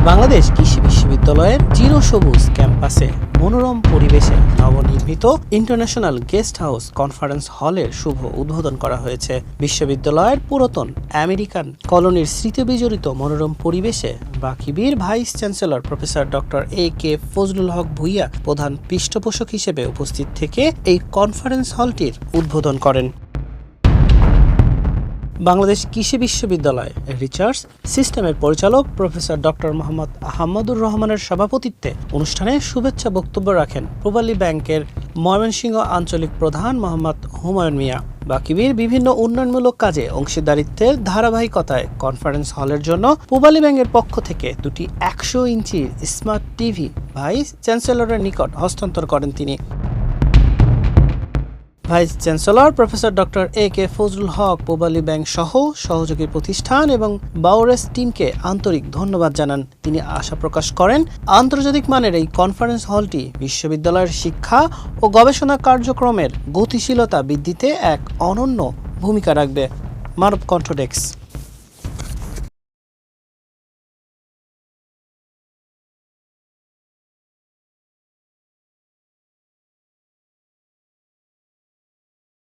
বাংলাদেশ কৃষি বিশ্ববিদ্যালয়ের চিরসবুজ ক্যাম্পাসে মনোরম পরিবেশে নবনির্মিত ইন্টারন্যাশনাল গেস্ট হাউস কনফারেন্স হলের শুভ উদ্বোধন করা হয়েছে। বিশ্ববিদ্যালয়ের পুরাতন আমেরিকান কলোনির স্মৃতিবিজড়িত মনোরম পরিবেশে বাকিবির vice chancellor professor doctor A K Fazlul Haque Bhuiyan প্রধান পৃষ্ঠপোষক হিসেবে উপস্থিত থেকে এই কনফারেন্স হলটির উদ্বোধন করেন। বাংলাদেশ কৃষি বিশ্ববিদ্যালয় রিসার্চ সিস্টেমের পরিচালক প্রফেসর ডক্টর মোহাম্মদ আহমদুর রহমানের সভাপতিত্বে অনুষ্ঠানে শুভেচ্ছা বক্তব্য রাখেন পূবালী ব্যাংকের ময়মনসিংহ আঞ্চলিক প্রধান মোহাম্মদ হুমায়ুন মিয়া। বাকিবির বিভিন্ন উন্নয়নমূলক কাজে অংশীদারিত্বের ধারাবাহিকতায় কনফারেন্স হলের জন্য পূবালী ব্যাংকের পক্ষ থেকে দুটি ১০০ ইঞ্চির স্মার্ট টিভি ভাইস চ্যান্সেলরের নিকট হস্তান্তর করেন তিনি। Vice chancellor professor doctor A K Fazlul Haque Pubali bank সহ সহযোগী প্রতিষ্ঠান এবং বাউরেস টিমকে আন্তরিক ধন্যবাদ জানান। তিনি আশা প্রকাশ করেন আন্তর্জাতিক মানের এই কনফারেন্স হলটি বিশ্ববিদ্যালয়ের শিক্ষা ও গবেষণা কার্যক্রমের গতিশীলতা বৃদ্ধিতে এক অনন্য ভূমিকা রাখবে। মানব কণ্ঠ ডেস্ক।